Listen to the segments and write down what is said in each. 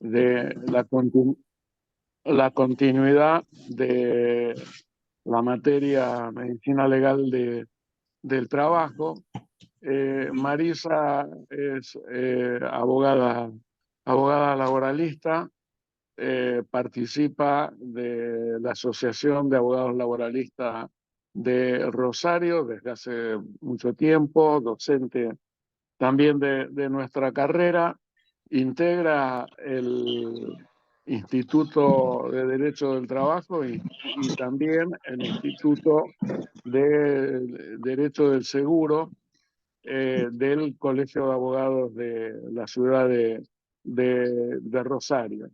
de la continuidad de la materia medicina legal del trabajo. Marisa es abogada laboralista, participa de la Asociación de Abogados Laboralistas de Rosario desde hace mucho tiempo, docente también de nuestra carrera, integra el Instituto de Derecho del Trabajo y también el Instituto de Derecho del Seguro del Colegio de Abogados de la ciudad de Rosario.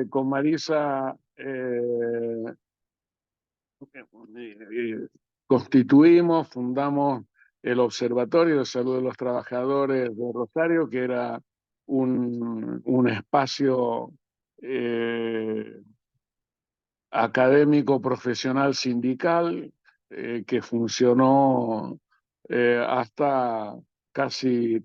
Con Marisa fundamos el Observatorio de Salud de los Trabajadores de Rosario, que era un espacio académico, profesional, sindical, que funcionó hasta casi,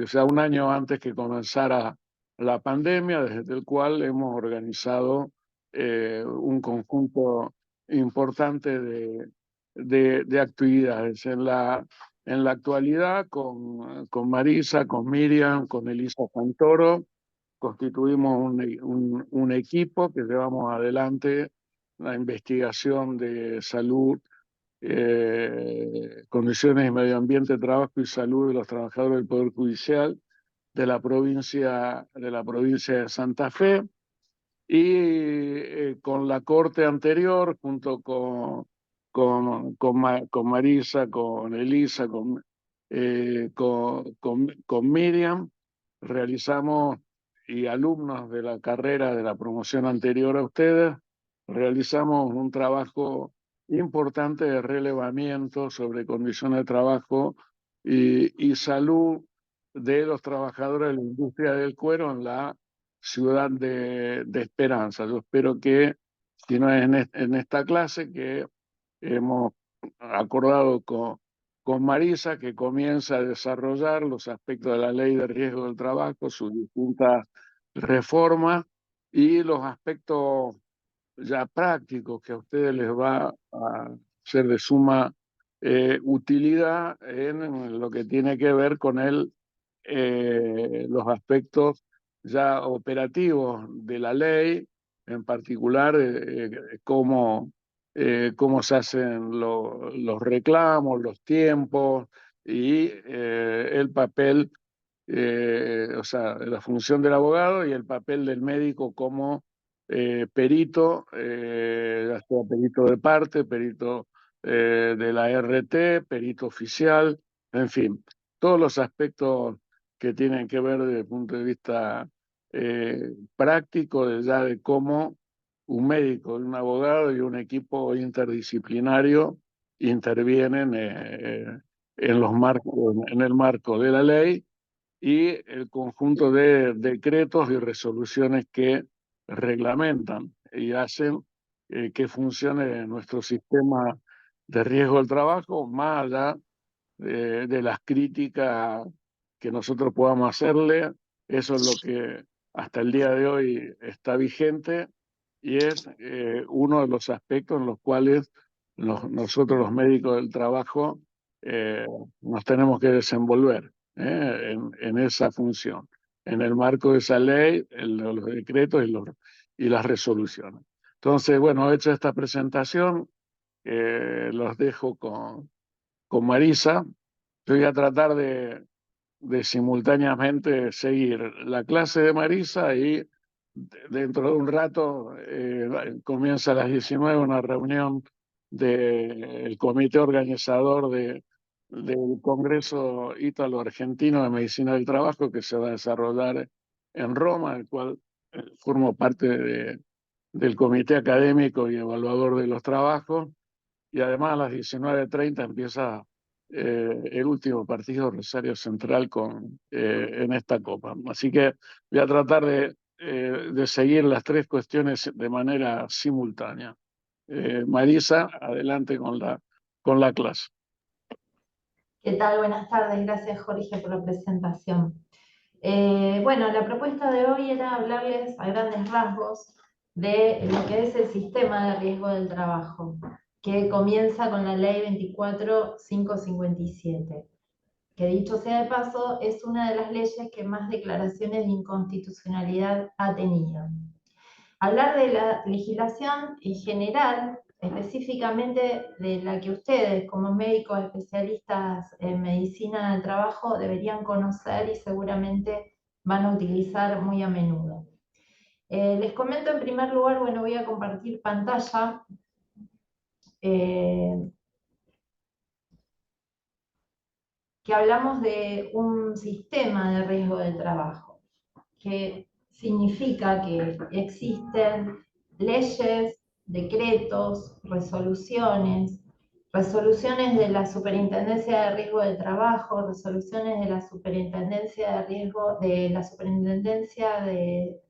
o sea, un año antes que comenzara la pandemia, desde el cual hemos organizado un conjunto importante de actividades. En la actualidad, con Marisa, con Miriam, con Elisa Santoro, constituimos un equipo que llevamos adelante la investigación de salud, condiciones y medio ambiente, trabajo y salud de los trabajadores del Poder Judicial de la provincia de Santa Fe, y con la corte anterior, junto con Marisa, con Elisa, con Miriam, realizamos, y alumnos de la carrera de la promoción anterior a ustedes, realizamos un trabajo importante de relevamiento sobre condiciones de trabajo y salud de los trabajadores de la industria del cuero en la ciudad de Esperanza. Yo espero que, si no es en esta clase, que hemos acordado con Marisa, que comienza a desarrollar los aspectos de la ley de riesgo del trabajo, sus distintas reformas y los aspectos ya prácticos que a ustedes les va a ser de suma utilidad en lo que tiene que ver con los aspectos ya operativos de la ley, en particular cómo se hacen los reclamos, los tiempos y el papel, o sea, la función del abogado y el papel del médico como perito, ya sea perito de parte, perito de la RT, perito oficial, en fin, todos los aspectos que tienen que ver desde el punto de vista práctico, ya de cómo un médico, un abogado y un equipo interdisciplinario intervienen en el marco de la ley y el conjunto de decretos y resoluciones que reglamentan y hacen que funcione nuestro sistema de riesgo del trabajo, más allá de las críticas que nosotros podamos hacerle. Eso es lo que hasta el día de hoy está vigente y es uno de los aspectos en los cuales nosotros los médicos del trabajo nos tenemos que desenvolver en esa función, en el marco de esa ley, los decretos y las resoluciones. Entonces, bueno, hecha esta presentación, los dejo con Marisa. Yo voy a tratar de simultáneamente seguir la clase de Marisa y dentro de un rato comienza a las 19 una reunión del comité organizador del Congreso Ítalo-Argentino de Medicina del Trabajo, que se va a desarrollar en Roma, el cual formo parte del comité académico y evaluador de los trabajos, y además a las 19:30 empieza el último partido Rosario Central en esta Copa. Así que voy a tratar de seguir las tres cuestiones de manera simultánea. Marisa, adelante con la clase. ¿Qué tal? Buenas tardes. Gracias, Jorge, por la presentación. Bueno, la propuesta de hoy era hablarles a grandes rasgos de lo que es el sistema de riesgo del trabajo, que comienza con la ley 24.557, que dicho sea de paso, es una de las leyes que más declaraciones de inconstitucionalidad ha tenido. Hablar de la legislación en general, específicamente de la que ustedes como médicos especialistas en medicina del trabajo deberían conocer y seguramente van a utilizar muy a menudo. Les comento en primer lugar, bueno, voy a compartir pantalla. Que hablamos de un sistema de riesgo del trabajo, que significa que existen leyes, decretos, resoluciones de la Superintendencia de Riesgo del Trabajo, resoluciones de la Superintendencia de Riesgo, de la Superintendencia de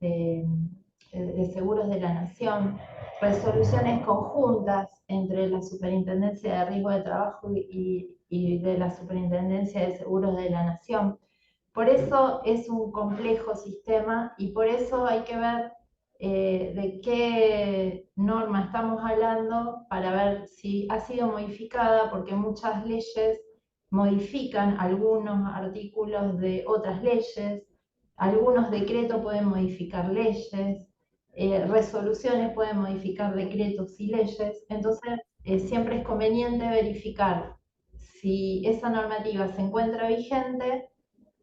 Seguros de la Nación, resoluciones conjuntas entre la Superintendencia de Riesgo de Trabajo y de la Superintendencia de Seguros de la Nación. Por eso es un complejo sistema y por eso hay que ver de qué norma estamos hablando para ver si ha sido modificada, porque muchas leyes modifican algunos artículos de otras leyes, algunos decretos pueden modificar leyes, resoluciones pueden modificar decretos y leyes, entonces siempre es conveniente verificar si esa normativa se encuentra vigente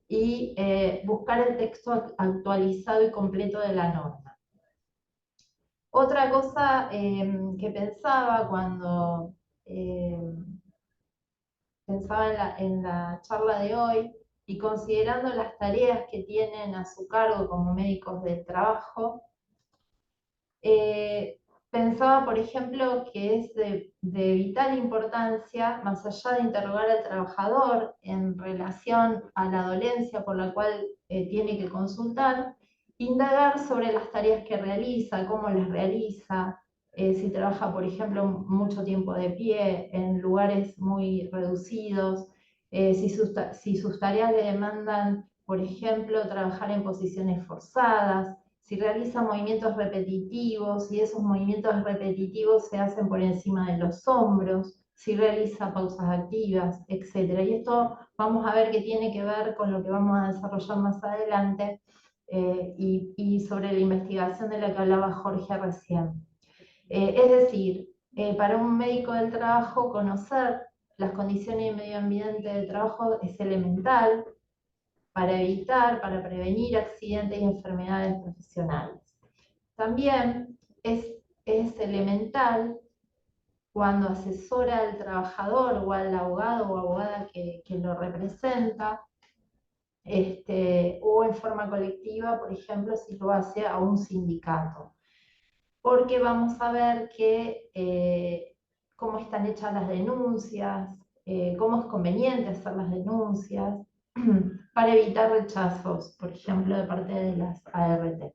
y buscar el texto actualizado y completo de la norma. Otra cosa que pensaba cuando pensaba en la charla de hoy y considerando las tareas que tienen a su cargo como médicos del trabajo, pensaba, por ejemplo, que es de vital importancia, más allá de interrogar al trabajador en relación a la dolencia por la cual tiene que consultar, indagar sobre las tareas que realiza, cómo las realiza, si trabaja, por ejemplo, mucho tiempo de pie, en lugares muy reducidos, si sus tareas le demandan, por ejemplo, trabajar en posiciones forzadas, si realiza movimientos repetitivos, si esos movimientos repetitivos se hacen por encima de los hombros, si realiza pausas activas, etc. Y esto vamos a ver que tiene que ver con lo que vamos a desarrollar más adelante y sobre la investigación de la que hablaba Jorge recién. Es decir, para un médico del trabajo conocer las condiciones y medio ambiente del trabajo es elemental, para evitar, para prevenir accidentes y enfermedades profesionales. También es elemental cuando asesora al trabajador o al abogado o abogada que lo representa, o en forma colectiva, por ejemplo, si lo hace a un sindicato. Porque vamos a ver cómo están hechas las denuncias, cómo es conveniente hacer las denuncias, para evitar rechazos, por ejemplo, de parte de las ART.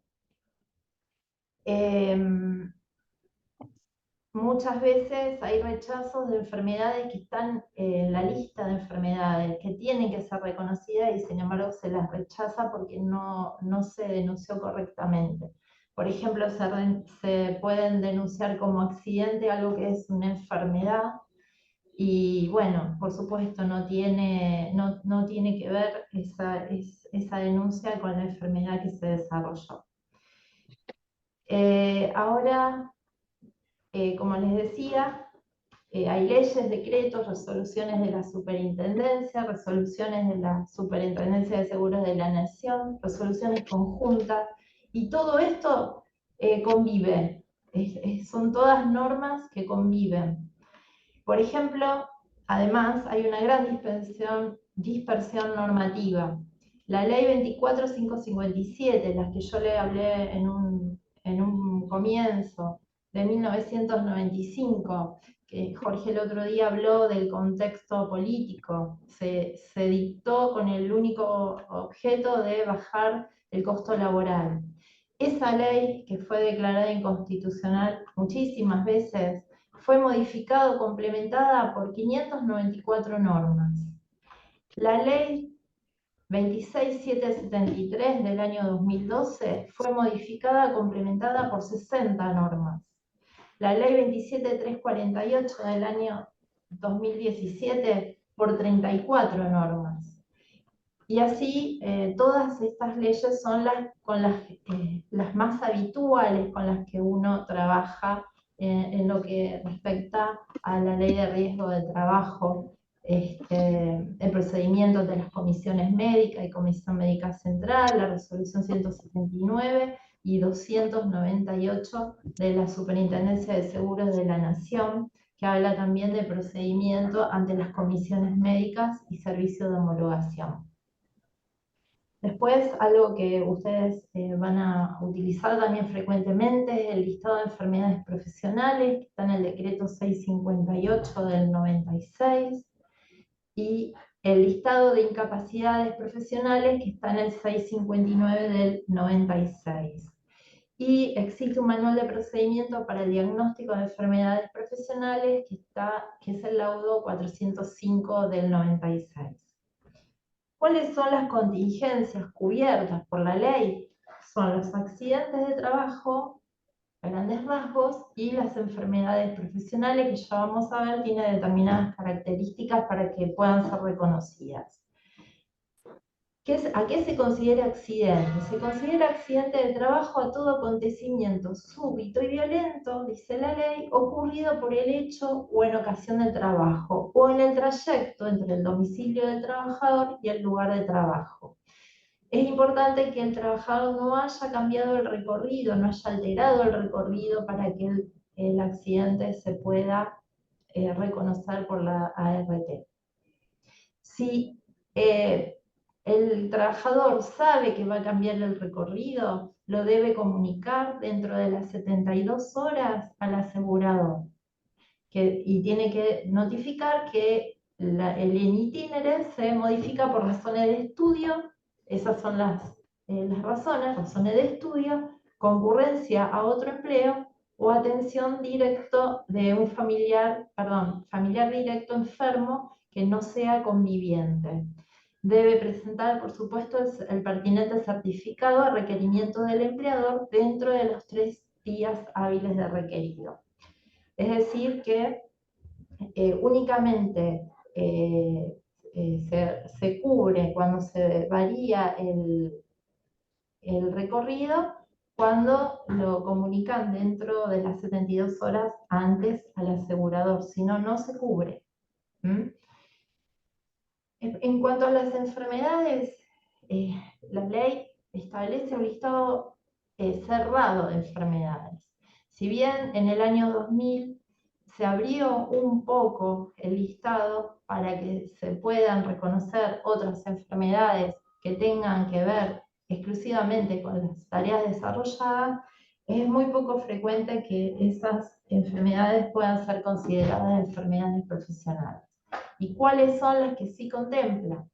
Muchas veces hay rechazos de enfermedades que están en la lista de enfermedades que tienen que ser reconocidas y sin embargo se las rechaza porque no se denunció correctamente. Por ejemplo, se pueden denunciar como accidente algo que es una enfermedad y bueno, por supuesto no tiene que ver esa denuncia con la enfermedad que se desarrolló. Ahora, como les decía, hay leyes, decretos, resoluciones de la superintendencia, resoluciones de la Superintendencia de Seguros de la Nación, resoluciones conjuntas, y todo esto convive. Son todas normas que conviven. Por ejemplo, además hay una gran dispersión normativa. La ley 24.557, las que yo le hablé en un comienzo, de 1995, que Jorge el otro día habló del contexto político, se dictó con el único objeto de bajar el costo laboral. Esa ley, que fue declarada inconstitucional muchísimas veces, fue modificada o complementada por 594 normas. La ley 26773 del año 2012 fue modificada, complementada por 60 normas. La ley 27348 del año 2017 por 34 normas. Y así todas estas leyes son las más habituales con las que uno trabaja en lo que respecta a la ley de riesgo de trabajo, el procedimiento de las comisiones médicas y Comisión Médica Central, la resolución 179 y 298 de la Superintendencia de Seguros de la Nación, que habla también de procedimiento ante las comisiones médicas y servicios de homologación. Después, algo que ustedes van a utilizar también frecuentemente es el listado de enfermedades profesionales, que está en el decreto 658 del 96, y el listado de incapacidades profesionales, que está en el 659 del 96. Y existe un manual de procedimiento para el diagnóstico de enfermedades profesionales, que es el laudo 405 del 96. ¿Cuáles son las contingencias cubiertas por la ley? Son los accidentes de trabajo, a grandes rasgos, y las enfermedades profesionales, que ya vamos a ver, tienen determinadas características para que puedan ser reconocidas. ¿A qué se considera accidente? Se considera accidente de trabajo a todo acontecimiento súbito y violento, dice la ley, ocurrido por el hecho o en ocasión del trabajo, o en el trayecto entre el domicilio del trabajador y el lugar de trabajo. Es importante que el trabajador no haya cambiado el recorrido, no haya alterado el recorrido para que el accidente se pueda reconocer por la ART. Si el trabajador sabe que va a cambiar el recorrido, lo debe comunicar dentro de las 72 horas al asegurador. Y tiene que notificar que el itinere se modifica por razones de estudio. Esas son las razones de estudio, concurrencia a otro empleo o atención directo de un familiar directo enfermo que no sea conviviente. Debe presentar, por supuesto, el pertinente certificado a requerimiento del empleador dentro de los 3 días hábiles de requerido. Es decir, que únicamente se cubre cuando se varía el recorrido, cuando lo comunican dentro de las 72 horas antes al asegurador, si no, no se cubre. En cuanto a las enfermedades, la ley establece un listado cerrado de enfermedades. Si bien en el año 2000 se abrió un poco el listado para que se puedan reconocer otras enfermedades que tengan que ver exclusivamente con las tareas desarrolladas, es muy poco frecuente que esas enfermedades puedan ser consideradas enfermedades profesionales. ¿Y cuáles son las que sí contempla?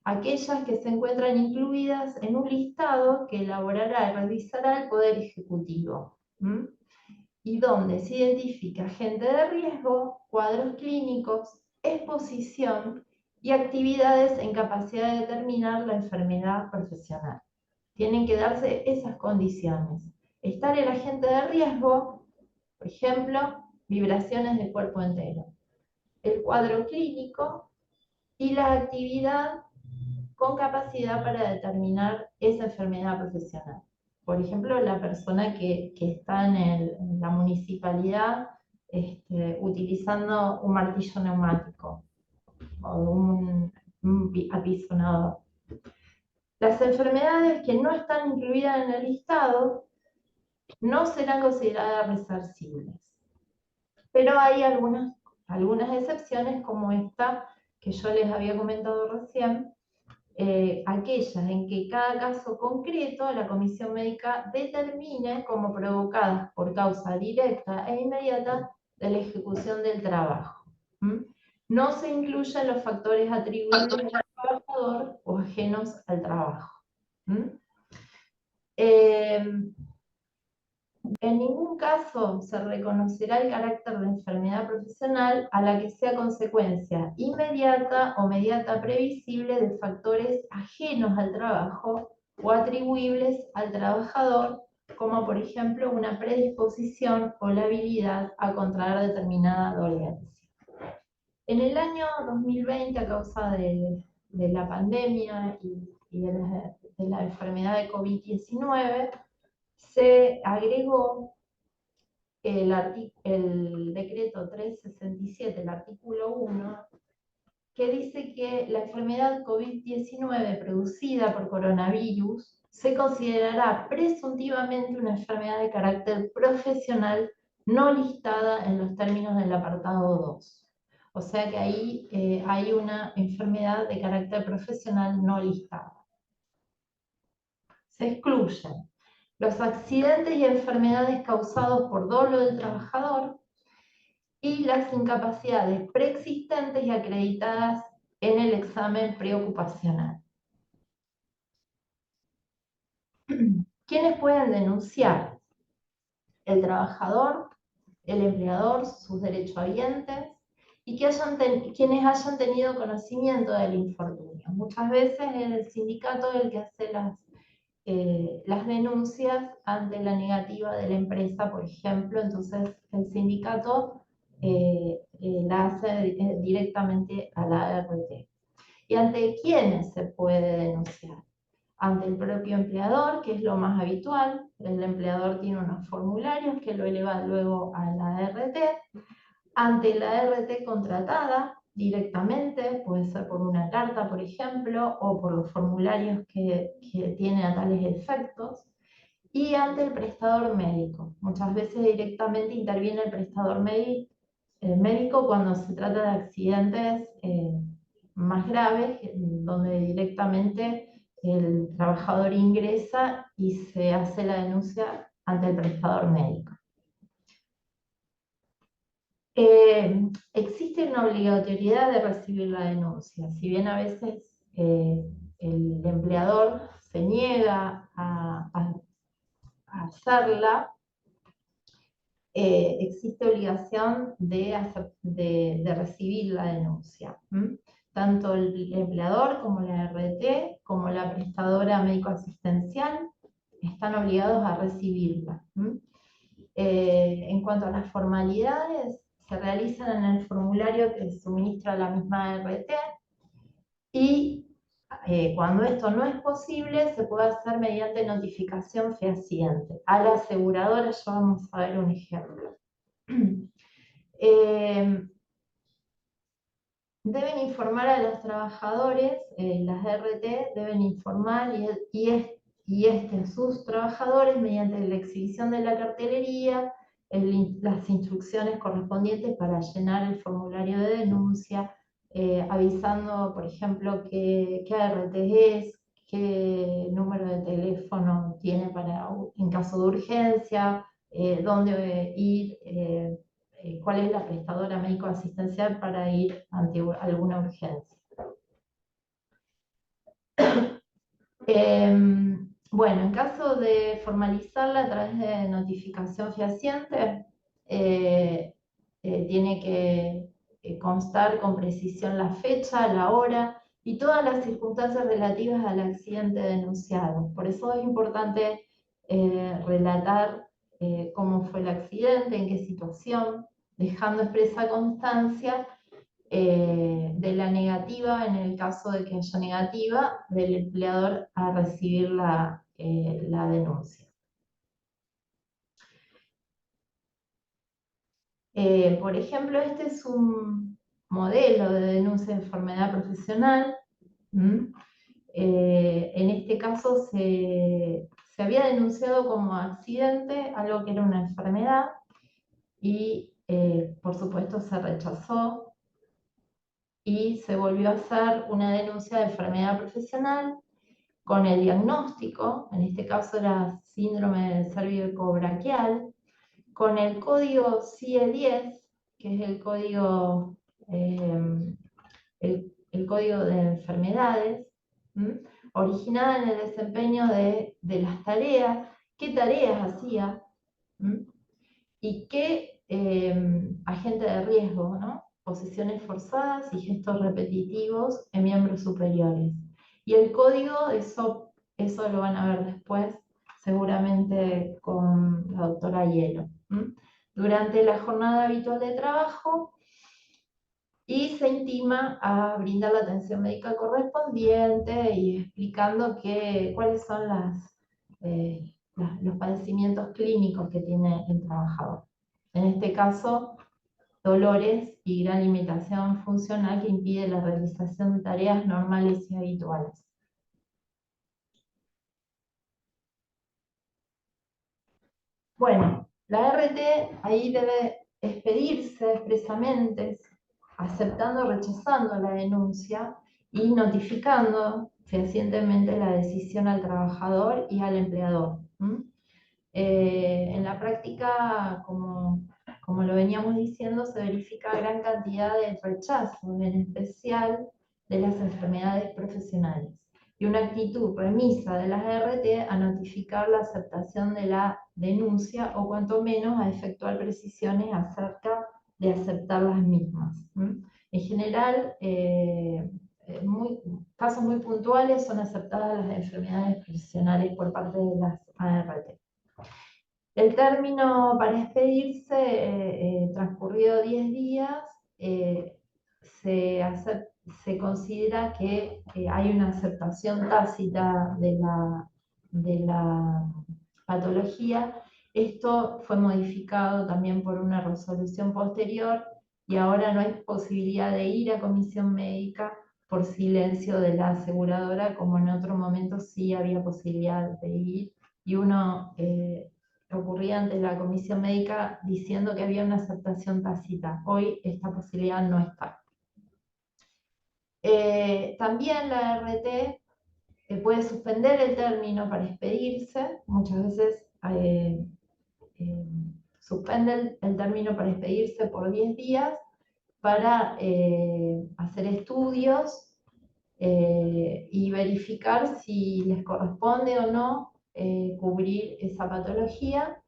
Aquellas que se encuentran incluidas en un listado que elaborará y revisará el Poder Ejecutivo. Y donde se identifica agente de riesgo, cuadros clínicos, exposición y actividades en capacidad de determinar la enfermedad profesional. Tienen que darse esas condiciones. Estar el agente de riesgo, por ejemplo, vibraciones del cuerpo entero. El cuadro clínico y la actividad con capacidad para determinar esa enfermedad profesional. Por ejemplo, la persona que está en la municipalidad utilizando un martillo neumático o un apisonador. Las enfermedades que no están incluidas en el listado no serán consideradas resarcibles. Pero hay algunas excepciones, como esta que yo les había comentado recién, aquellas en que cada caso concreto la comisión médica determine como provocadas por causa directa e inmediata de la ejecución del trabajo. No se incluyen los factores atribuibles al trabajador o ajenos al trabajo. En ningún caso se reconocerá el carácter de enfermedad profesional a la que sea consecuencia inmediata o mediata previsible de factores ajenos al trabajo o atribuibles al trabajador, como por ejemplo una predisposición o la habilidad a contraer determinada dolencia. En el año 2020, a causa de la pandemia y de la enfermedad de COVID-19, se agregó el decreto 367, el artículo 1, que dice que la enfermedad COVID-19 producida por coronavirus se considerará presuntivamente una enfermedad de carácter profesional no listada en los términos del apartado 2. O sea que ahí hay una enfermedad de carácter profesional no listada. Se excluyen los accidentes y enfermedades causados por dolo del trabajador y las incapacidades preexistentes y acreditadas en el examen preocupacional. ¿Quiénes pueden denunciar? El trabajador, el empleador, sus derechohabientes y quienes hayan tenido conocimiento del infortunio. Muchas veces es el sindicato el que hace las denuncias ante la negativa de la empresa, por ejemplo, entonces el sindicato la hace directamente a la ART. ¿Y ante quiénes se puede denunciar? Ante el propio empleador, que es lo más habitual. El empleador tiene unos formularios que lo eleva luego a la ART. Ante la ART contratada directamente, puede ser por una carta, por ejemplo, o por los formularios que tiene a tales efectos. Y ante el prestador médico. Muchas veces directamente interviene el prestador médico cuando se trata de accidentes más graves, donde directamente el trabajador ingresa y se hace la denuncia ante el prestador médico. Existe una obligatoriedad de recibir la denuncia, si bien a veces el empleador se niega a hacerla, existe obligación de recibir la denuncia. Tanto el empleador como la RT, como la prestadora médico-asistencial, están obligados a recibirla. En cuanto a las formalidades, se realizan en el formulario que suministra la misma RT y cuando esto no es posible, se puede hacer mediante notificación fehaciente. A la aseguradora ya vamos a ver un ejemplo. Deben informar a los trabajadores, las RT deben informar sus trabajadores mediante la exhibición de la cartelería, las instrucciones correspondientes para llenar el formulario de denuncia, avisando, por ejemplo, qué ART es, qué número de teléfono tiene en caso de urgencia, dónde ir, cuál es la prestadora médico-asistencial para ir ante alguna urgencia. Bueno, en caso de formalizarla a través de notificación fehaciente, tiene que constar con precisión la fecha, la hora y todas las circunstancias relativas al accidente denunciado. Por eso es importante relatar cómo fue el accidente, en qué situación, dejando expresa constancia de la negativa, en el caso de que haya negativa, del empleador a recibir la denuncia. Por ejemplo, este es un modelo de denuncia de enfermedad profesional. En este caso se había denunciado como accidente algo que era una enfermedad y por supuesto se rechazó y se volvió a hacer una denuncia de enfermedad profesional con el diagnóstico, en este caso era síndrome cérvico-braquial, con el código CIE-10, que es el código de enfermedades, originada en el desempeño de las tareas, qué tareas hacía, ¿Y qué agente de riesgo, ¿no? Posiciones forzadas y gestos repetitivos en miembros superiores. Y el código, eso lo van a ver después, seguramente con la doctora Hielo. Durante la jornada habitual de trabajo, y se intima a brindar la atención médica correspondiente y explicando cuáles son los padecimientos clínicos que tiene el trabajador. En este caso, dolores y gran limitación funcional que impide la realización de tareas normales y habituales. Bueno, la RT ahí debe expedirse expresamente, aceptando o rechazando la denuncia y notificando fehacientemente la decisión al trabajador y al empleador. En la práctica, como lo veníamos diciendo, se verifica gran cantidad de rechazos, en especial de las enfermedades profesionales, y una actitud remisa de las RT a notificar la aceptación de la denuncia o cuanto menos a efectuar precisiones acerca de aceptar las mismas. En general, casos muy puntuales son aceptadas las enfermedades profesionales por parte de las ART. El término para expedirse, transcurrido 10 días, se considera que hay una aceptación tácita de la patología. Esto fue modificado también por una resolución posterior y ahora no hay posibilidad de ir a comisión médica por silencio de la aseguradora, como en otro momento sí había posibilidad de ir, y uno ocurría ante la comisión médica diciendo que había una aceptación tácita. Hoy esta posibilidad no está. También la RT puede suspender el término para expedirse. Muchas veces suspende el término para expedirse por 10 días para hacer estudios y verificar si les corresponde o no cubrir esa patología,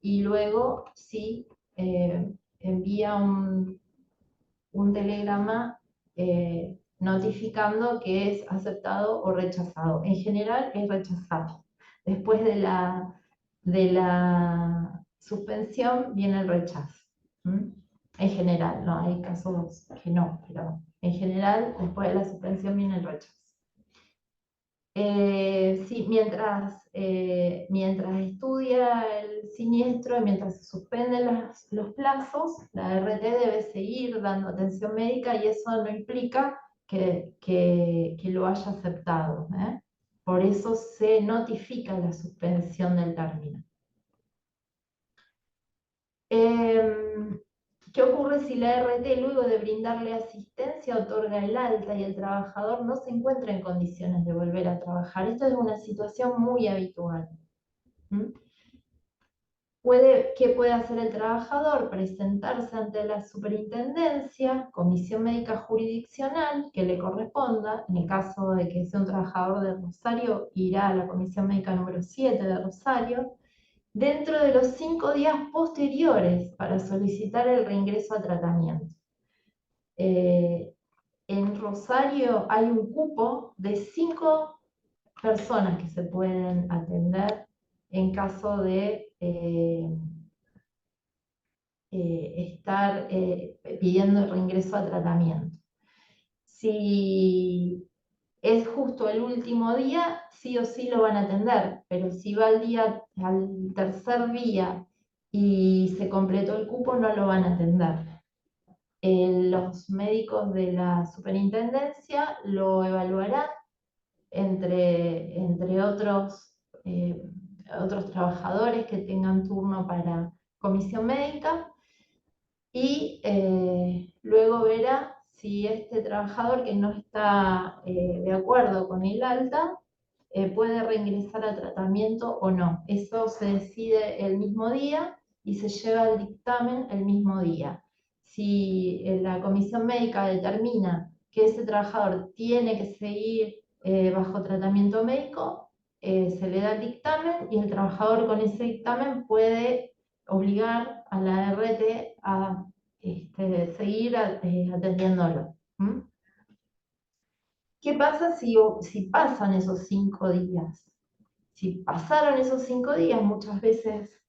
y luego sí envía un telegrama notificando que es aceptado o rechazado. En general es rechazado. Después de la suspensión viene el rechazo. En general, no, hay casos que no, pero en general después de la suspensión viene el rechazo. Sí, mientras estudia el siniestro y mientras se suspenden los plazos, la RT debe seguir dando atención médica, y eso no implica que lo haya aceptado. Por eso se notifica la suspensión del término. ¿Qué ocurre si la RT, luego de brindarle asistencia, otorga el alta y el trabajador no se encuentra en condiciones de volver a trabajar? Esto es una situación muy habitual. ¿Qué puede hacer el trabajador? Presentarse ante la superintendencia, comisión médica jurisdiccional que le corresponda. En el caso de que sea un trabajador de Rosario, irá a la comisión médica número 7 de Rosario, dentro de los 5 días posteriores para solicitar el reingreso a tratamiento. En Rosario hay un cupo de 5 personas que se pueden atender en caso de estar pidiendo el reingreso a tratamiento. Si es justo el último día, sí o sí lo van a atender, pero si va al tercer día y se completó el cupo, no lo van a atender. Los médicos de la superintendencia lo evaluarán entre otros trabajadores que tengan turno para comisión médica, y luego verá si este trabajador que no está de acuerdo con el alta puede reingresar a tratamiento o no. Eso se decide el mismo día y se lleva el dictamen el mismo día. Si la comisión médica determina que ese trabajador tiene que seguir bajo tratamiento médico, se le da el dictamen y el trabajador con ese dictamen puede obligar a la ART a seguir atendiéndolo. ¿Qué pasa si pasan esos 5 días? Si pasaron esos 5 días, muchas veces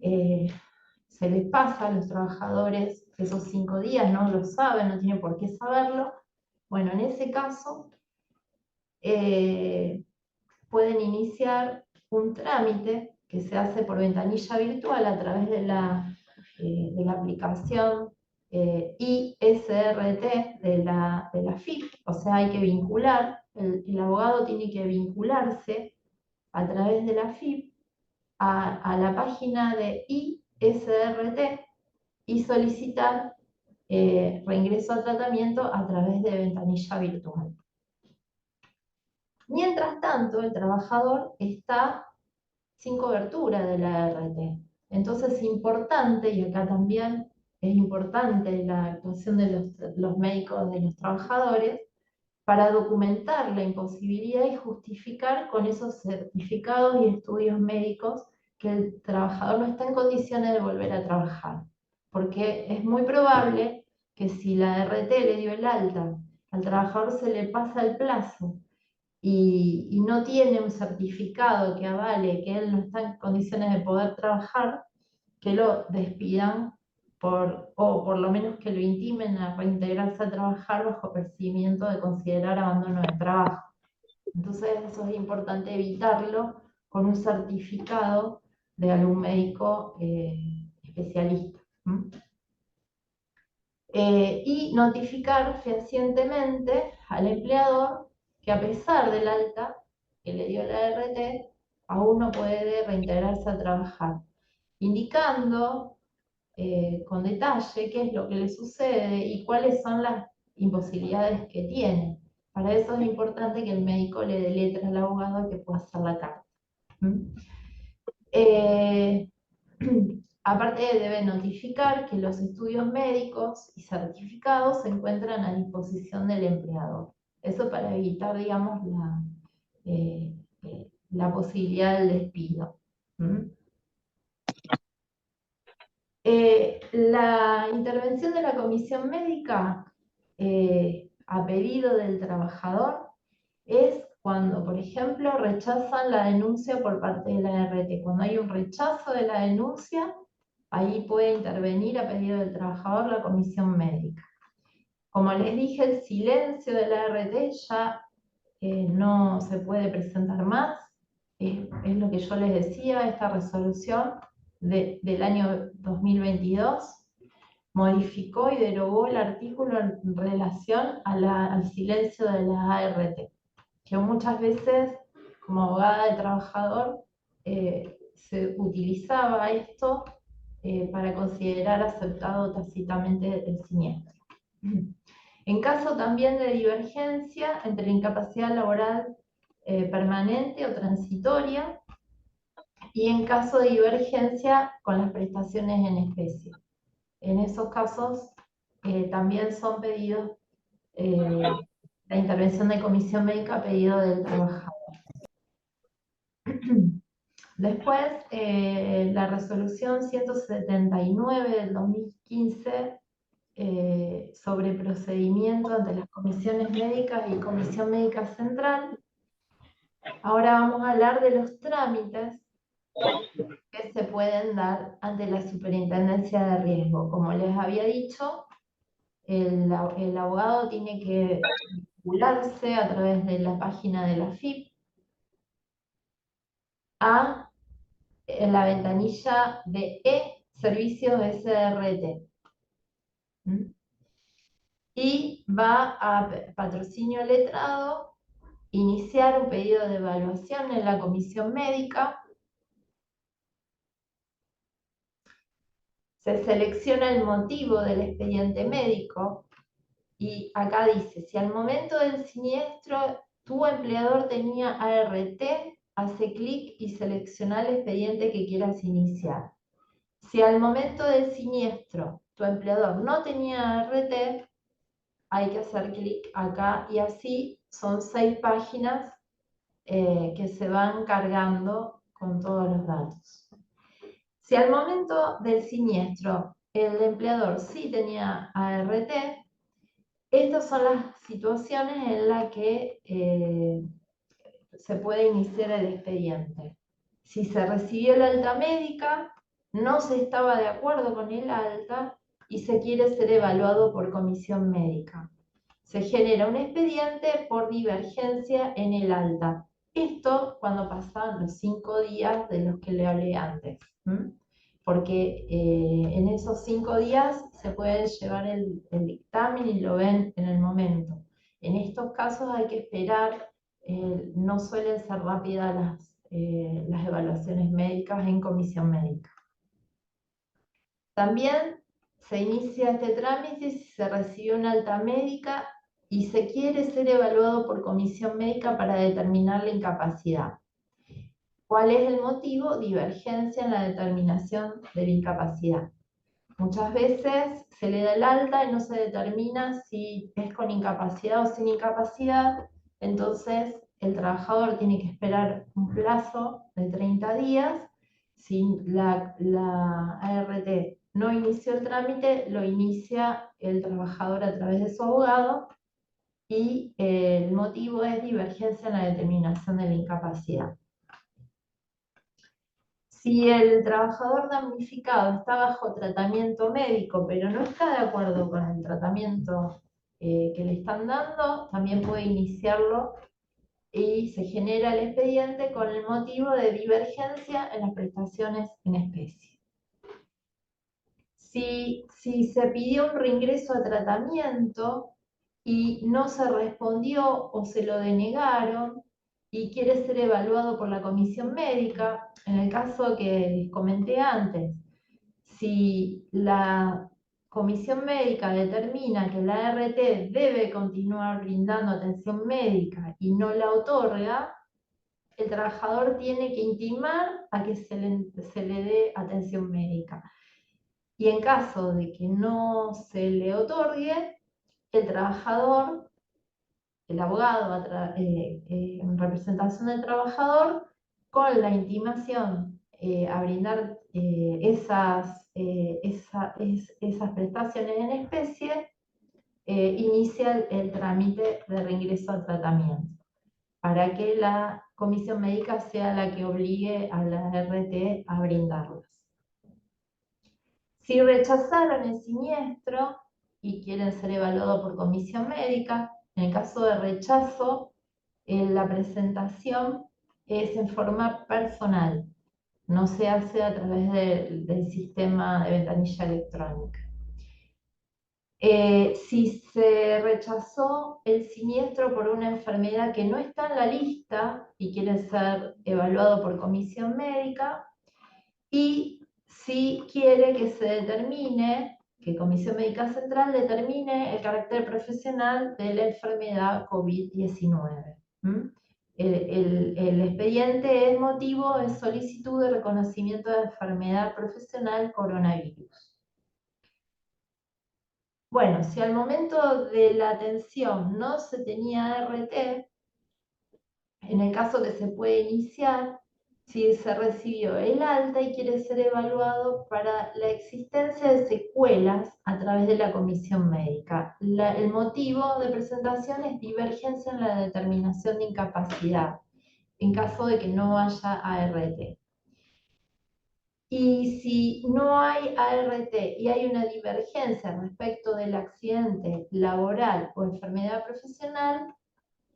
se les pasa a los trabajadores esos 5 días, no lo saben, no tienen por qué saberlo. Bueno, en ese caso, pueden iniciar un trámite que se hace por ventanilla virtual a través de la aplicación ISRT de la FIP, o sea, hay que vincular, el abogado tiene que vincularse a través de la FIP a la página de ISRT y solicitar reingreso al tratamiento a través de ventanilla virtual. Mientras tanto, el trabajador está sin cobertura de la ART. Entonces es importante, y acá también es importante la actuación de los médicos, de los trabajadores, para documentar la imposibilidad y justificar con esos certificados y estudios médicos que el trabajador no está en condiciones de volver a trabajar. Porque es muy probable que si la ART le dio el alta, al trabajador se le pasa el plazo y no tiene un certificado que avale que él no está en condiciones de poder trabajar, que lo despidan o por lo menos que lo intimen a reintegrarse a trabajar bajo percibimiento de considerar abandono de trabajo. Entonces eso es importante evitarlo con un certificado de algún médico especialista. Y notificar fehacientemente al empleador que a pesar del alta que le dio la ART, aún no puede reintegrarse a trabajar, indicando con detalle qué es lo que le sucede y cuáles son las imposibilidades que tiene. Para eso es importante que el médico le dé letra al abogado que pueda hacer la carta. Aparte debe notificar que los estudios médicos y certificados se encuentran a disposición del empleador. Eso para evitar, digamos, la posibilidad del despido. La intervención de la comisión médica a pedido del trabajador es cuando, por ejemplo, rechazan la denuncia por parte de la ART. Cuando hay un rechazo de la denuncia, ahí puede intervenir a pedido del trabajador la comisión médica. Como les dije, el silencio de la ART ya no se puede presentar más. Es lo que yo les decía, esta resolución del año 2022 modificó y derogó el artículo en relación al silencio de la ART, que muchas veces como abogada de trabajador se utilizaba esto para considerar aceptado tácitamente el siniestro. En caso también de divergencia entre incapacidad laboral permanente o transitoria, y en caso de divergencia con las prestaciones en especie. En esos casos también son pedidos la intervención de comisión médica a pedido del trabajador. Después, la resolución 179 del 2015 sobre procedimiento ante las comisiones médicas y comisión médica central. Ahora vamos a hablar de los trámites que se pueden dar ante la superintendencia de riesgo. Como les había dicho, el abogado tiene que vincularse a través de la página de la FIP a la ventanilla de servicios SRT. Y va a patrocinio letrado, iniciar un pedido de evaluación en la comisión médica. Se selecciona el motivo del expediente médico y acá dice, si al momento del siniestro tu empleador tenía ART, hace clic y selecciona el expediente que quieras iniciar. Si al momento del siniestro tu empleador no tenía ART, hay que hacer clic acá y así son 6 páginas que se van cargando con todos los datos. Si al momento del siniestro el empleador sí tenía ART, estas son las situaciones en las que se puede iniciar el expediente. Si se recibió el alta médica, no se estaba de acuerdo con el alta y se quiere ser evaluado por comisión médica. Se genera un expediente por divergencia en el alta. Esto cuando pasan los 5 días de los que le hablé antes. Porque en esos 5 días se puede llevar el dictamen y lo ven en el momento. En estos casos hay que esperar, no suelen ser rápidas las evaluaciones médicas en comisión médica. También se inicia este trámite si se recibió una alta médica y se quiere ser evaluado por comisión médica para determinar la incapacidad. ¿Cuál es el motivo? Divergencia en la determinación de la incapacidad. Muchas veces se le da el alta y no se determina si es con incapacidad o sin incapacidad, entonces el trabajador tiene que esperar un plazo de 30 días. Si la ART no inició el trámite, lo inicia el trabajador a través de su abogado y el motivo es divergencia en la determinación de la incapacidad. Si el trabajador damnificado está bajo tratamiento médico, pero no está de acuerdo con el tratamiento que le están dando, también puede iniciarlo y se genera el expediente con el motivo de divergencia en las prestaciones en especie. Si se pidió un reingreso a tratamiento y no se respondió o se lo denegaron y quiere ser evaluado por la comisión médica, en el caso que les comenté antes, si la comisión médica determina que la ART debe continuar brindando atención médica y no la otorga, el trabajador tiene que intimar a que se le dé atención médica. Y en caso de que no se le otorgue, el trabajador, el abogado en representación del trabajador, con la intimación a brindar esas prestaciones en especie, inicia el trámite de reingreso al tratamiento, para que la comisión médica sea la que obligue a la RT a brindarlas. Si rechazaron el siniestro y quieren ser evaluados por comisión médica, en el caso de rechazo, la presentación es en forma personal, no se hace a través del sistema de ventanilla electrónica. Si se rechazó el siniestro por una enfermedad que no está en la lista y quiere ser evaluado por comisión médica, y si quiere que se determine, que Comisión Médica Central determine el carácter profesional de la enfermedad COVID-19. El expediente es motivo de solicitud de reconocimiento de enfermedad profesional coronavirus. Bueno, si al momento de la atención no se tenía RT, en el caso que se puede iniciar, si se recibió el alta y quiere ser evaluado para la existencia de secuelas a través de la comisión médica. El motivo de presentación es divergencia en la determinación de incapacidad, en caso de que no haya ART. Y si no hay ART y hay una divergencia respecto del accidente laboral o enfermedad profesional,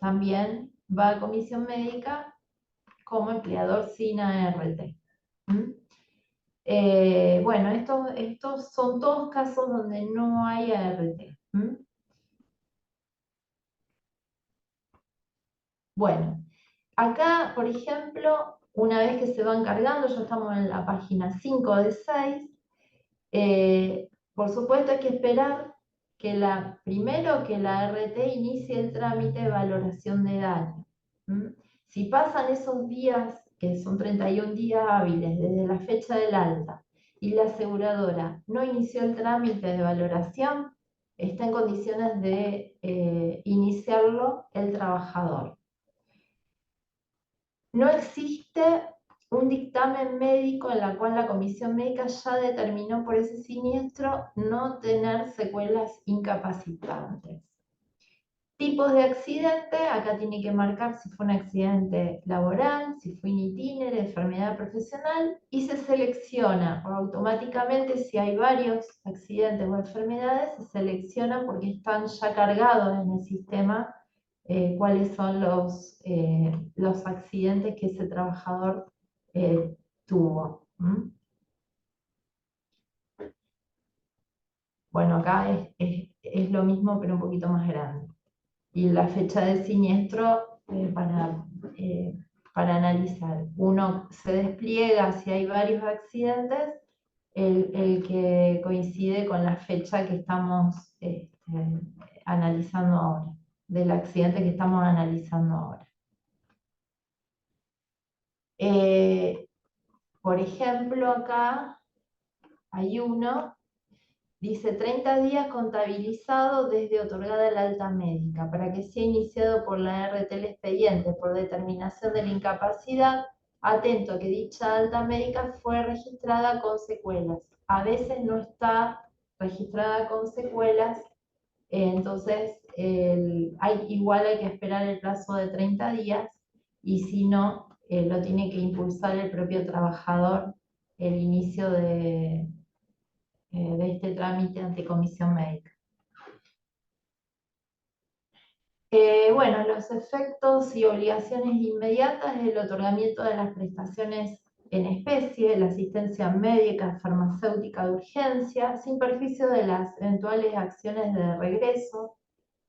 también va a comisión médica como empleador sin ART. Bueno, estos son todos casos donde no hay ART. Bueno, acá, por ejemplo, una vez que se van cargando, ya estamos en la página 5 de 6, por supuesto hay que esperar que primero que la ART inicie el trámite de valoración de daño. Si pasan esos días, que son 31 días hábiles desde la fecha del alta, y la aseguradora no inició el trámite de valoración, está en condiciones de iniciarlo el trabajador. No existe un dictamen médico en la cual la comisión médica ya determinó por ese siniestro no tener secuelas incapacitantes. Tipos de accidente, acá tiene que marcar si fue un accidente laboral, si fue in itinere, enfermedad profesional, y se selecciona automáticamente si hay varios accidentes o enfermedades, se seleccionan porque están ya cargados en el sistema cuáles son los accidentes que ese trabajador tuvo. Bueno, acá es lo mismo, pero un poquito más grande. Y la fecha de siniestro para analizar. Uno se despliega si hay varios accidentes, el que coincide con la fecha que estamos analizando ahora, del accidente que estamos analizando ahora. Por ejemplo, acá hay uno. Dice 30 días contabilizado desde otorgada el alta médica para que sea iniciado por la RT el expediente por determinación de la incapacidad, atento que dicha alta médica fue registrada con secuelas. A veces no está registrada con secuelas, entonces igual hay que esperar el plazo de 30 días y si no, lo tiene que impulsar el propio trabajador el inicio de este trámite ante comisión médica. Bueno, los efectos y obligaciones inmediatas del otorgamiento de las prestaciones en especie, la asistencia médica, farmacéutica de urgencia, sin perjuicio de las eventuales acciones de regreso.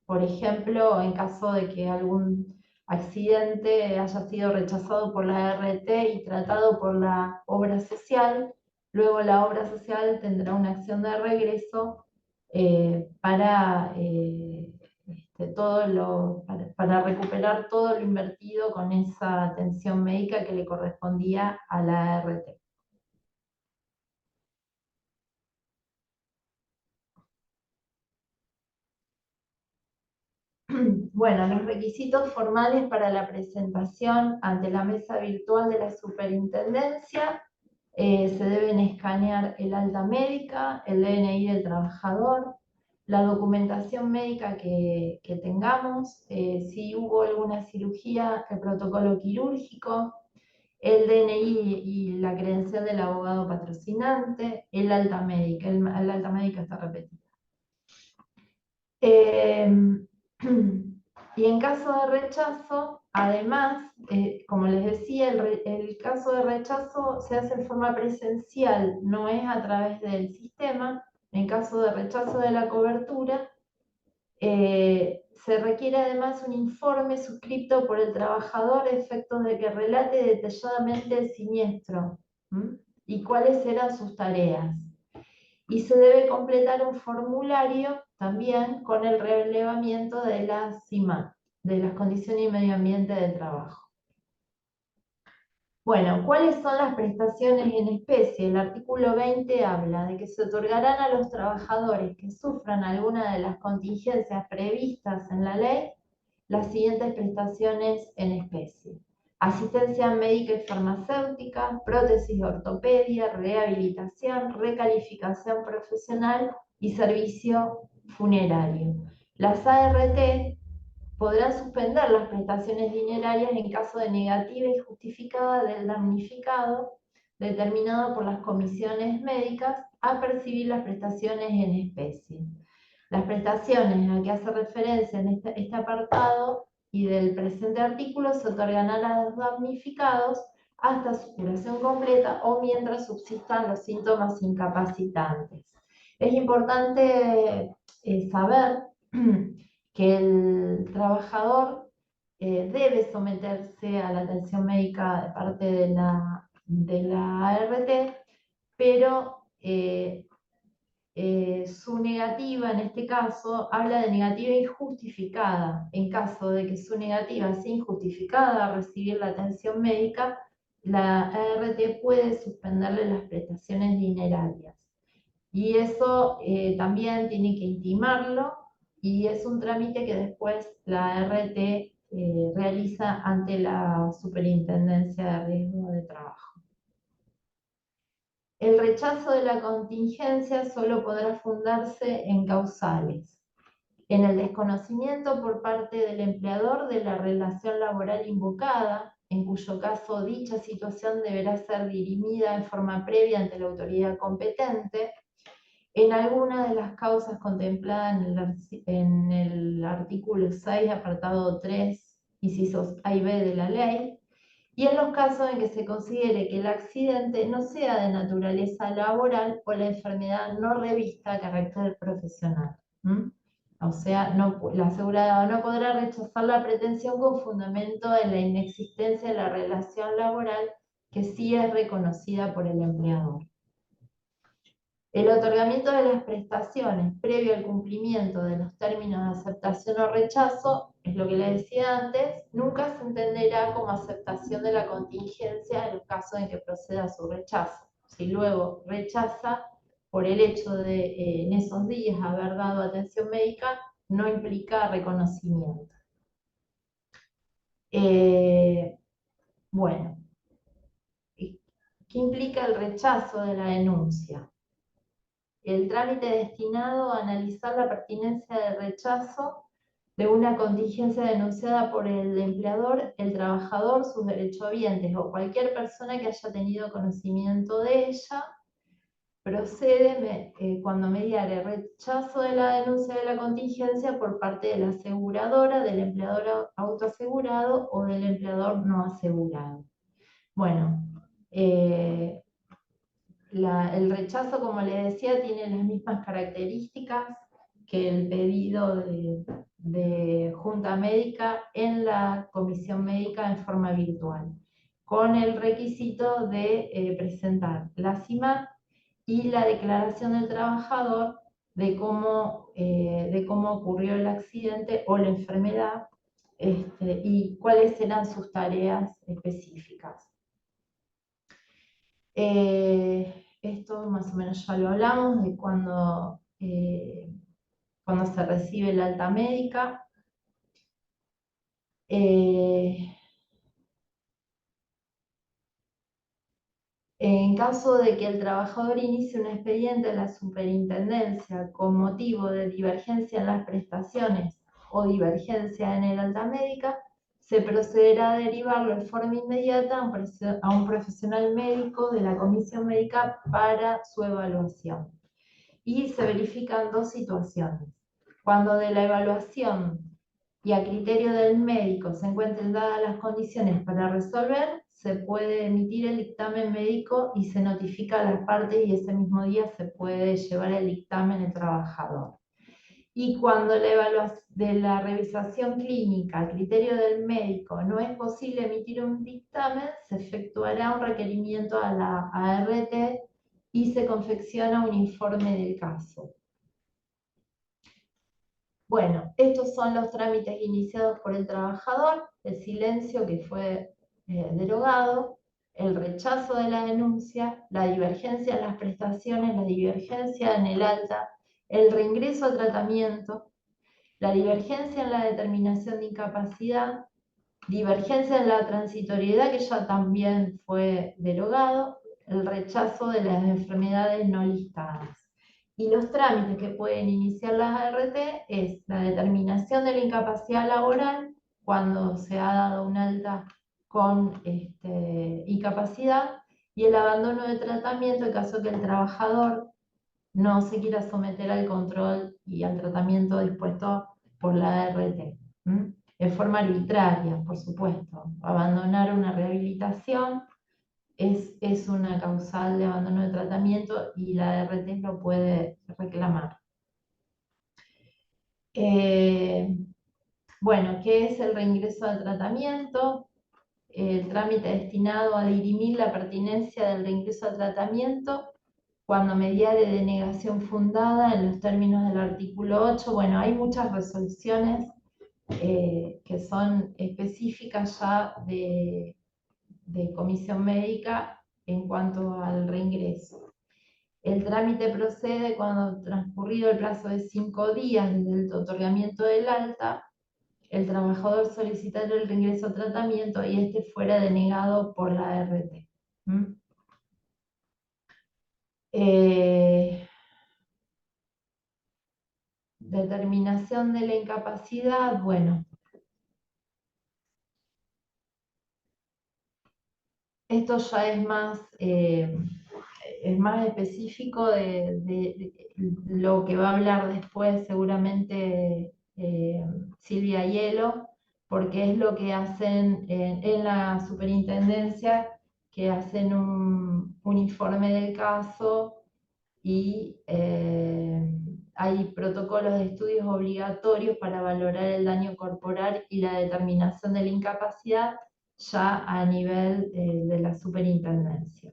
Por ejemplo, en caso de que algún accidente haya sido rechazado por la RT y tratado por la obra social, luego la obra social tendrá una acción de regreso para para recuperar todo lo invertido con esa atención médica que le correspondía a la ART. Bueno, los requisitos formales para la presentación ante la mesa virtual de la superintendencia se deben escanear el alta médica, el DNI del trabajador, la documentación médica que tengamos, si hubo alguna cirugía, el protocolo quirúrgico, el DNI y la credencial del abogado patrocinante, el alta médica, el alta médica está repetida. Y en caso de rechazo, además, como les decía, el caso de rechazo se hace en forma presencial, no es a través del sistema. En caso de rechazo de la cobertura, se requiere además un informe suscrito por el trabajador a efectos de que relate detalladamente el siniestro y cuáles eran sus tareas. Y se debe completar un formulario también con el relevamiento de las CIMAT, de las condiciones y medio ambiente de trabajo. Bueno, ¿cuáles son las prestaciones en especie? El artículo 20 habla de que se otorgarán a los trabajadores que sufran alguna de las contingencias previstas en la ley las siguientes prestaciones en especie: asistencia médica y farmacéutica, prótesis de ortopedia, rehabilitación, recalificación profesional y servicio funerario. Las ART podrán suspender las prestaciones dinerarias en caso de negativa y justificada del damnificado, determinado por las comisiones médicas, a percibir las prestaciones en especie. Las prestaciones a que hace referencia en este apartado y del presente artículo se otorgan a los damnificados hasta su curación completa o mientras subsistan los síntomas incapacitantes. Es importante saber que el trabajador debe someterse a la atención médica de parte de la ART, pero su negativa en este caso habla de negativa injustificada. En caso de que su negativa sea injustificada a recibir la atención médica, la ART puede suspenderle las prestaciones dinerarias. Y eso también tiene que intimarlo y es un trámite que después la ART realiza ante la Superintendencia de Riesgo de Trabajo. El rechazo de la contingencia solo podrá fundarse en causales: en el desconocimiento por parte del empleador de la relación laboral invocada, en cuyo caso dicha situación deberá ser dirimida en forma previa ante la autoridad competente; en alguna de las causas contempladas en el artículo 6, apartado 3, incisos A y B de la ley; y en los casos en que se considere que el accidente no sea de naturaleza laboral o la enfermedad no revista carácter profesional. O sea, la aseguradora no podrá rechazar la pretensión con fundamento en la inexistencia de la relación laboral que sí es reconocida por el empleador. El otorgamiento de las prestaciones previo al cumplimiento de los términos de aceptación o rechazo, es lo que le decía antes, nunca se entenderá como aceptación de la contingencia en el caso en que proceda su rechazo. Si luego rechaza por el hecho de en esos días haber dado atención médica, no implica reconocimiento. Bueno, ¿qué implica el rechazo de la denuncia? El trámite destinado a analizar la pertinencia del rechazo de una contingencia denunciada por el empleador, el trabajador, sus derechohabientes o cualquier persona que haya tenido conocimiento de ella, procede cuando mediare rechazo de la denuncia de la contingencia por parte de la aseguradora, del empleador autoasegurado o del empleador no asegurado. Bueno, el rechazo, como le decía, tiene las mismas características que el pedido de junta médica en la comisión médica en forma virtual, con el requisito de presentar la CIMAC y la declaración del trabajador de cómo ocurrió el accidente o la enfermedad, y cuáles eran sus tareas específicas. Esto más o menos ya lo hablamos, de cuando se recibe el alta médica. En caso de que el trabajador inicie un expediente en la superintendencia con motivo de divergencia en las prestaciones o divergencia en el alta médica, se procederá a derivarlo de forma inmediata a un profesional médico de la comisión médica para su evaluación. Y se verifican dos situaciones: cuando de la evaluación y a criterio del médico se encuentren dadas las condiciones para resolver, se puede emitir el dictamen médico y se notifica a las partes, y ese mismo día se puede llevar el dictamen al trabajador. Y cuando de la revisación clínica a criterio del médico no es posible emitir un dictamen, se efectuará un requerimiento a la ART y se confecciona un informe del caso. Bueno, estos son los trámites iniciados por el trabajador: el silencio, que fue derogado; el rechazo de la denuncia; la divergencia en las prestaciones; la divergencia en el alta; el reingreso a tratamiento; la divergencia en la determinación de incapacidad; divergencia en la transitoriedad, que ya también fue derogado; el rechazo de las enfermedades no listadas. Y los trámites que pueden iniciar las ART es la determinación de la incapacidad laboral, cuando se ha dado un alta con incapacidad, y el abandono de tratamiento en caso que el trabajador no se quiera someter al control y al tratamiento dispuesto por la ART. En forma arbitraria, por supuesto. Abandonar una rehabilitación es una causal de abandono de tratamiento y la ART lo puede reclamar. Bueno, ¿qué es el reingreso al tratamiento? El trámite destinado a dirimir la pertinencia del reingreso al tratamiento cuando mediare denegación fundada en los términos del artículo 8. Bueno, hay muchas resoluciones que son específicas ya de comisión médica en cuanto al reingreso. El trámite procede cuando, transcurrido el plazo de 5 días desde el otorgamiento del alta, el trabajador solicitara el reingreso a tratamiento y este fuera denegado por la ART. Determinación de la incapacidad, bueno, esto ya es más específico de lo que va a hablar después seguramente Silvia Hielo, porque es lo que hacen en la superintendencia, que hacen un informe del caso y hay protocolos de estudios obligatorios para valorar el daño corporal y la determinación de la incapacidad ya a nivel de la superintendencia.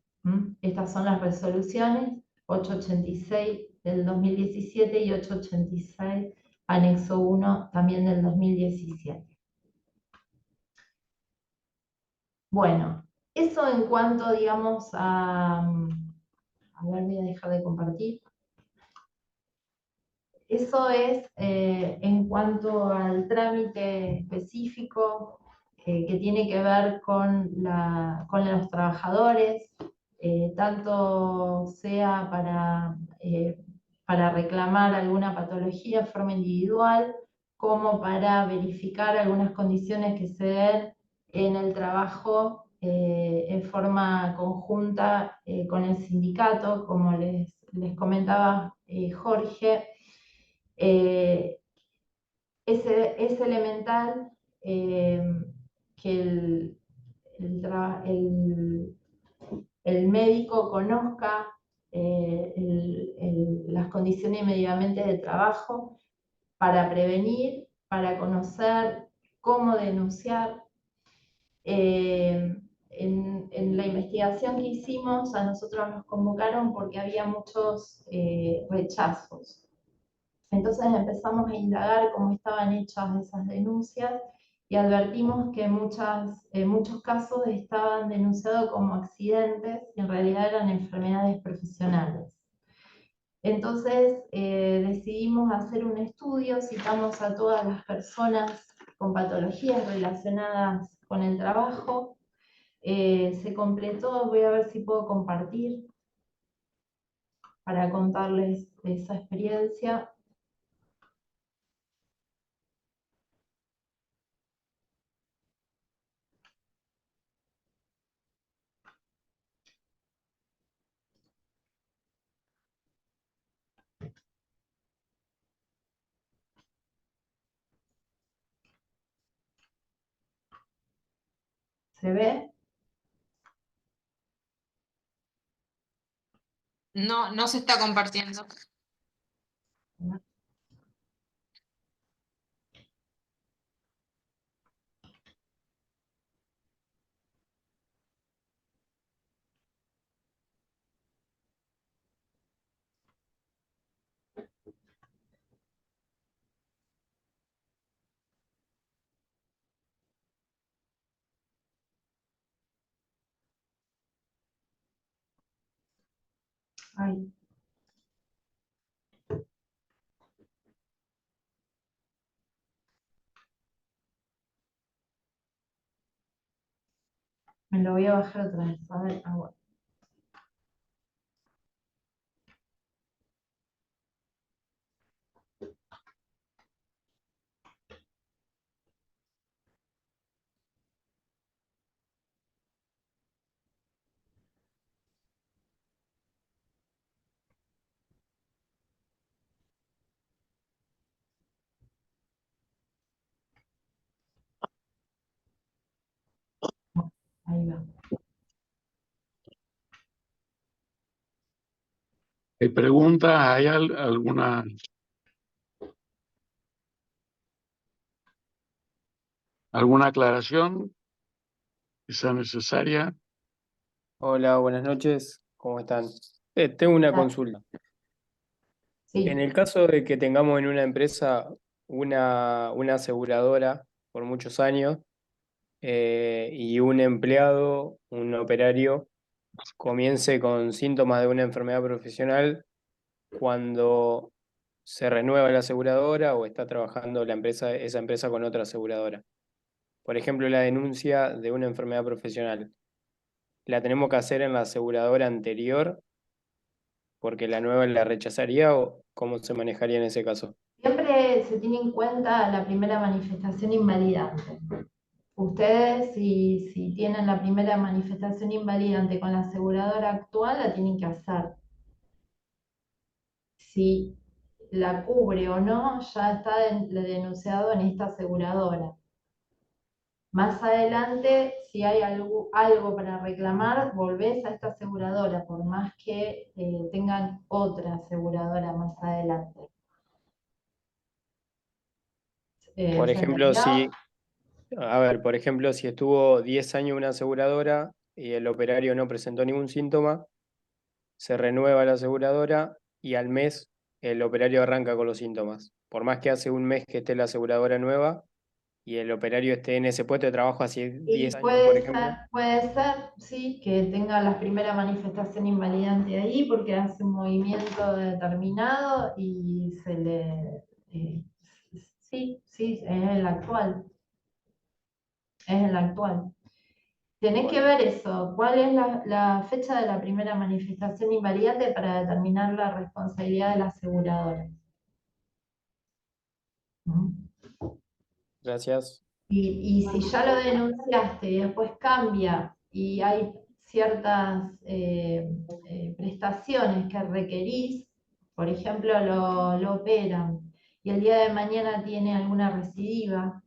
Estas son las resoluciones 886 del 2017 y 886 anexo 1 también del 2017. Bueno, eso en cuanto, digamos, a ver, voy a dejar de compartir. Eso es en cuanto al trámite específico que tiene que ver con los trabajadores, tanto sea para reclamar alguna patología de forma individual, como para verificar algunas condiciones que se den en el trabajo en forma conjunta con el sindicato, como les comentaba Jorge. Es elemental que el médico conozca las condiciones y medio ambiente de trabajo para prevenir, para conocer cómo denunciar. En la investigación que hicimos, a nosotros nos convocaron porque había muchos rechazos. Entonces empezamos a indagar cómo estaban hechas esas denuncias y advertimos que muchos casos estaban denunciados como accidentes y en realidad eran enfermedades profesionales. Entonces decidimos hacer un estudio, citamos a todas las personas con patologías relacionadas con el trabajo. Se completó, voy a ver si puedo compartir para contarles esa experiencia. ¿Se ve? No, no se está compartiendo. Ay. Me lo voy a bajar otra vez. A ver, bueno. Ahí va. ¿Hay preguntas? ¿Hay alguna aclaración que sea necesaria? Hola, buenas noches, ¿cómo están? Tengo una Hola. consulta. En Sí, el caso de que tengamos en una empresa una aseguradora por muchos años y un empleado, un operario, comience con síntomas de una enfermedad profesional cuando se renueva la aseguradora o está trabajando esa empresa con otra aseguradora. Por ejemplo, la denuncia de una enfermedad profesional. ¿La tenemos que hacer en la aseguradora anterior porque la nueva la rechazaría o cómo se manejaría en ese caso. Siempre se tiene en cuenta la primera manifestación invalidante. Ustedes, si tienen la primera manifestación invalidante con la aseguradora actual, la tienen que hacer. Si la cubre o no, ya está denunciado en esta aseguradora. Más adelante, si hay algo para reclamar, volvés a esta aseguradora, por más que tengan otra aseguradora más adelante. Por ¿Se ejemplo, entendió? por ejemplo, si estuvo 10 años una aseguradora y el operario no presentó ningún síntoma, se renueva la aseguradora y al mes el operario arranca con los síntomas. Por más que hace un mes que esté la aseguradora nueva y el operario esté en ese puesto de trabajo hace 10 Y años, por ejemplo. puede ser, sí, que tenga la primera manifestación invalidante ahí porque hace un movimiento determinado y se le... sí, sí, es el actual. Es el actual. Tenés que ver eso, cuál es la fecha de la primera manifestación invalidante para determinar la responsabilidad de la aseguradora. ¿Mm? Gracias. Y si ya lo denunciaste y después cambia y hay ciertas prestaciones que requerís, por ejemplo, lo operan y el día de mañana tiene alguna recidiva,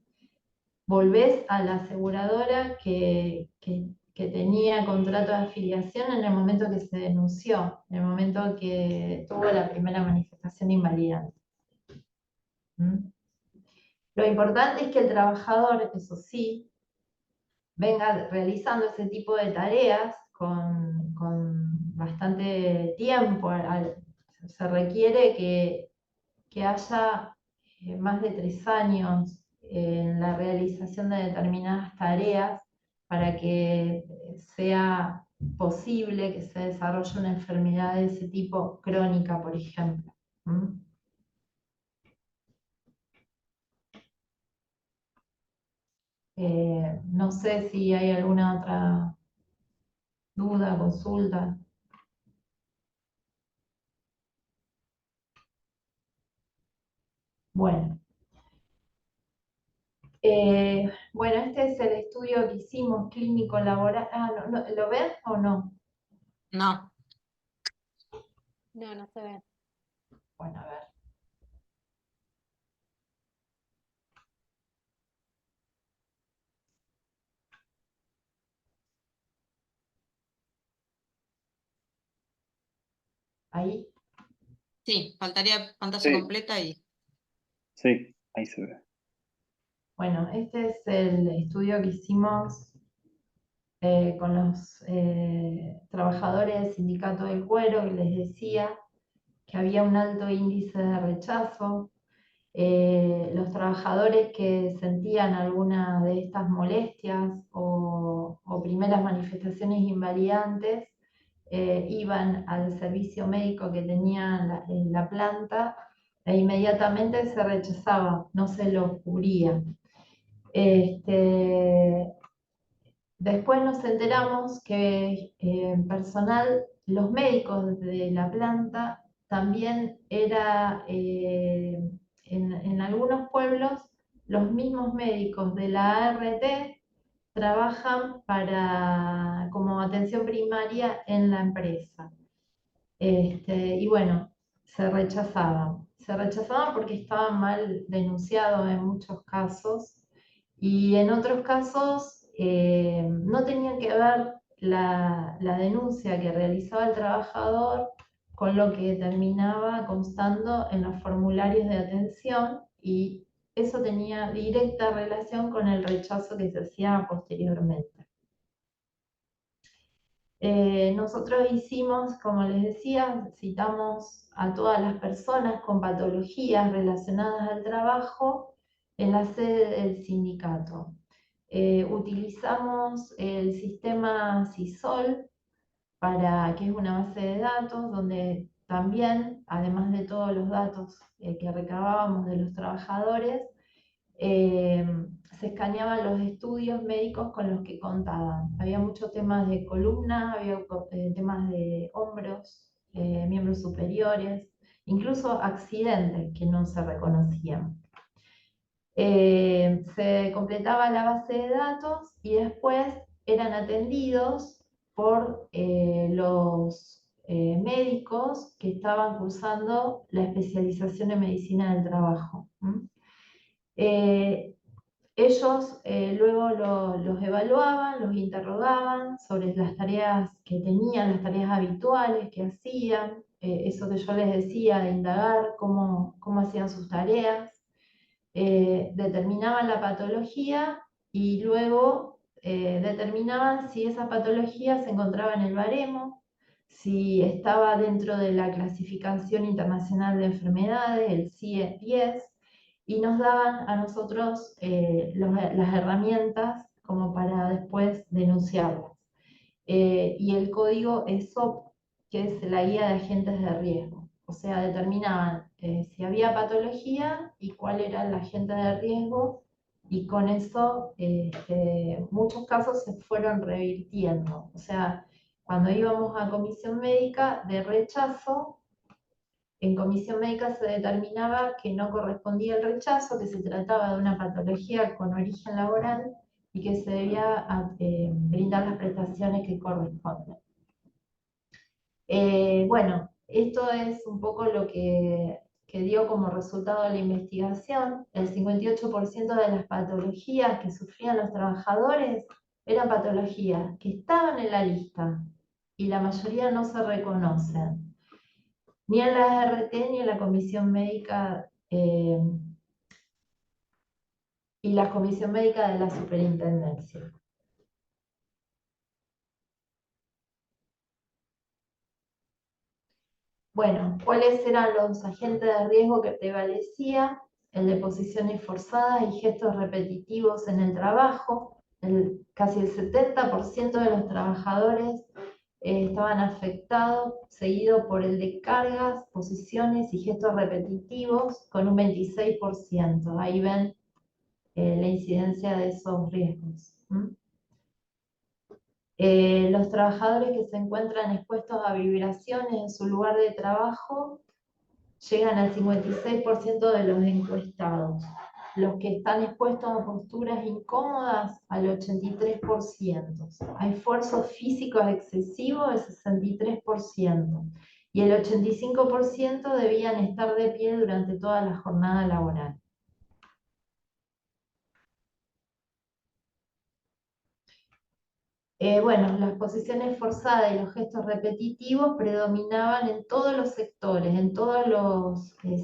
volvés a la aseguradora que tenía contrato de afiliación en el momento que se denunció, en el momento que tuvo la primera manifestación invalidante. ¿Mm? Lo importante es que el trabajador, eso sí, venga realizando ese tipo de tareas con bastante tiempo. Se requiere que haya más de 3 años en la realización de determinadas tareas para que sea posible que se desarrolle una enfermedad de ese tipo crónica, por ejemplo. ¿Mm? No sé si hay alguna otra duda, consulta. Bueno. Bueno, este es el estudio que hicimos, clínico laboral. ¿Lo ven o no? No. No, no se ve. Bueno, a ver. Ahí. Sí, faltaría pantalla Sí. completa y. Sí, ahí se ve. Bueno, este es el estudio que hicimos con los trabajadores del sindicato del cuero, que les decía que había un alto índice de rechazo. Los trabajadores que sentían alguna de estas molestias o primeras manifestaciones invalidantes iban al servicio médico que tenía en la planta e inmediatamente se rechazaba, no se lo cubría. Después nos enteramos que personal, los médicos de la planta también era, en algunos pueblos, los mismos médicos de la ART trabajan como atención primaria en la empresa. Y bueno, se rechazaban. Se rechazaban porque estaban mal denunciados en muchos casos y en otros casos no tenían que ver la denuncia que realizaba el trabajador con lo que terminaba constando en los formularios de atención y eso tenía directa relación con el rechazo que se hacía posteriormente. Nosotros hicimos, como les decía, citamos a todas las personas con patologías relacionadas al trabajo en la sede del sindicato. Utilizamos el sistema CISOL, que es una base de datos donde también, además de todos los datos que recabábamos de los trabajadores, se escaneaban los estudios médicos con los que contaban. Había muchos temas de columna, había temas de hombros, miembros superiores, incluso accidentes que no se reconocían. Se completaba la base de datos y después eran atendidos por los médicos que estaban cursando la especialización en medicina del trabajo. Ellos luego los evaluaban, los interrogaban sobre las tareas que tenían, las tareas habituales que hacían, eso que yo les decía de indagar cómo hacían sus tareas. Determinaban la patología y luego determinaban si esa patología se encontraba en el baremo, si estaba dentro de la clasificación internacional de enfermedades, el CIE-10, y nos daban a nosotros las herramientas como para después denunciarlas. Y el código ESOP, que es la guía de agentes de riesgo. O sea, determinaban si había patología y cuál era el agente de riesgo, y con eso muchos casos se fueron revirtiendo. O sea, cuando íbamos a comisión médica de rechazo, en comisión médica se determinaba que no correspondía el rechazo, que se trataba de una patología con origen laboral y que se debía brindar las prestaciones que corresponden. Bueno, esto es un poco lo que dio como resultado la investigación. El 58% de las patologías que sufrían los trabajadores eran patologías que estaban en la lista y la mayoría no se reconocen, ni en la RT ni en la comisión médica y la comisión médica de la superintendencia. Bueno, ¿cuáles eran los agentes de riesgo que prevalecían? El de posiciones forzadas y gestos repetitivos en el trabajo. Casi el 70% de los trabajadores estaban afectados, seguido por el de cargas, posiciones y gestos repetitivos, con un 26%. Ahí ven la incidencia de esos riesgos. Los trabajadores que se encuentran expuestos a vibraciones en su lugar de trabajo llegan al 56% de los encuestados. Los que están expuestos a posturas incómodas, al 83%. A esfuerzos físicos excesivos, el 63%. Y el 85% debían estar de pie durante toda la jornada laboral. Bueno, las posiciones forzadas y los gestos repetitivos predominaban en todos los sectores,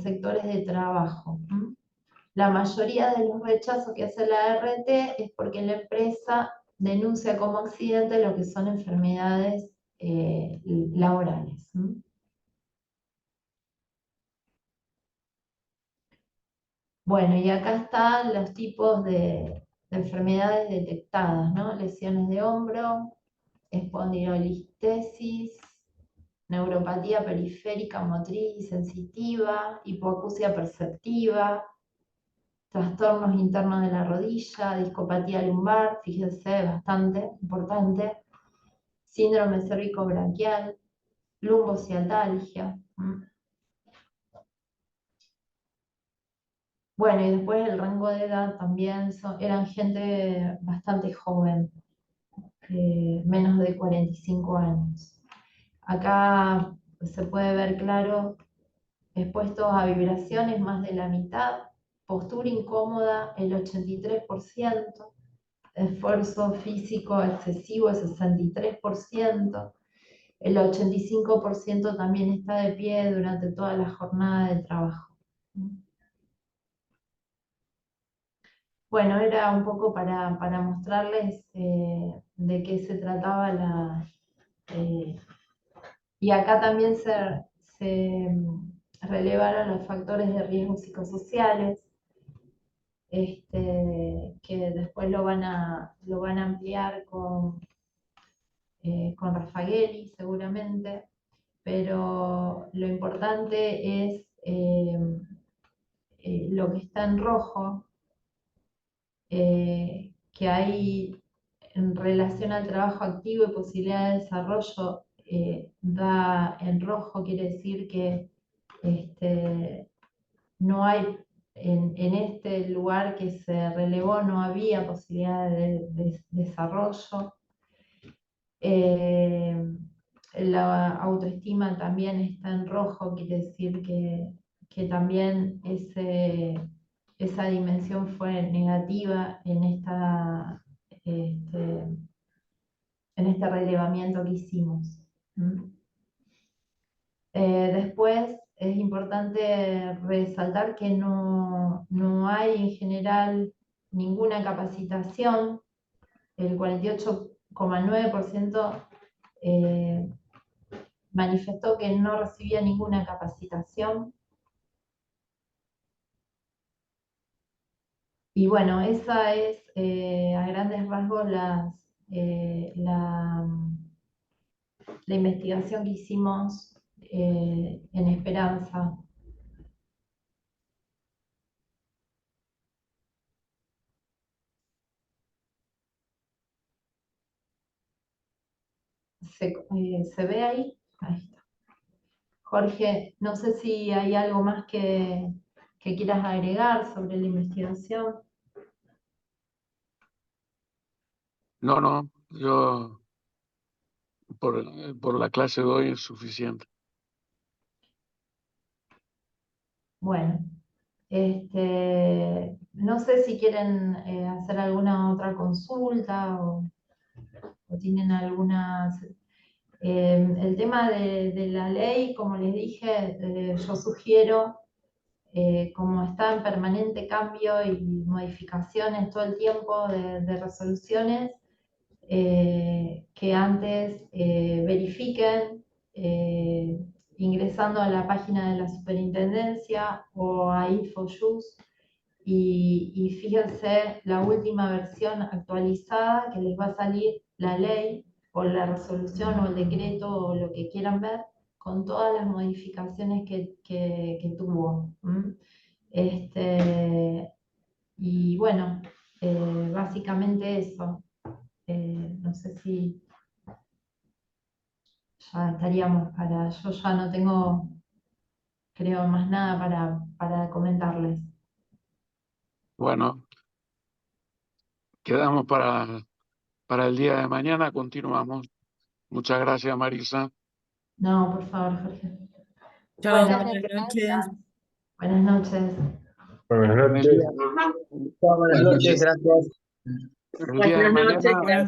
sectores de trabajo. La mayoría de los rechazos que hace la RT es porque la empresa denuncia como accidente lo que son enfermedades laborales. Bueno, y acá están los tipos de enfermedades detectadas, ¿no? Lesiones de hombro, espondilolistesis, neuropatía periférica motriz y sensitiva, hipoacusia perceptiva, trastornos internos de la rodilla, discopatía lumbar, fíjense, bastante importante, síndrome cérvico-braquial, lumbociatalgia. Bueno, y después el rango de edad también eran gente bastante joven, menos de 45 años. Acá se puede ver claro, expuestos a vibraciones más de la mitad, postura incómoda el 83%, esfuerzo físico excesivo el 63%, el 85% también está de pie durante toda la jornada de trabajo. Bueno, era un poco para mostrarles de qué se trataba y acá también se relevaron los factores de riesgo psicosociales, que después lo van a ampliar con Raffagelli seguramente, pero lo importante es lo que está en rojo, que hay en relación al trabajo activo y posibilidad de desarrollo da en rojo, quiere decir que no hay, en este lugar que se relevó no había posibilidad de desarrollo. La autoestima también está en rojo, quiere decir que también esa dimensión fue negativa en este relevamiento que hicimos. Después es importante resaltar que no hay en general ninguna capacitación. El 48,9% manifestó que no recibía ninguna capacitación. Y bueno, esa es a grandes rasgos la investigación que hicimos en Esperanza. ¿Se ve ahí? Ahí está. Jorge, no sé si hay algo más que quieras agregar sobre la investigación. No, yo por la clase de hoy es suficiente. Bueno, no sé si quieren hacer alguna otra consulta o tienen alguna... el tema de la ley, como les dije, yo sugiero, como está en permanente cambio y modificaciones todo el tiempo de resoluciones, que antes verifiquen ingresando a la página de la superintendencia o a InfoJust y fíjense la última versión actualizada que les va a salir la ley o la resolución o el decreto o lo que quieran ver con todas las modificaciones que tuvo. Y bueno, básicamente eso. No sé si ya estaríamos yo ya no tengo, creo, más nada para comentarles. Bueno, quedamos para el día de mañana, continuamos. Muchas gracias, Marisa. No, por favor, Jorge. Chao, Bueno, buenas noches. buenas noches. Buenas El noches. día, Buenas noches, gracias. el día de mañana.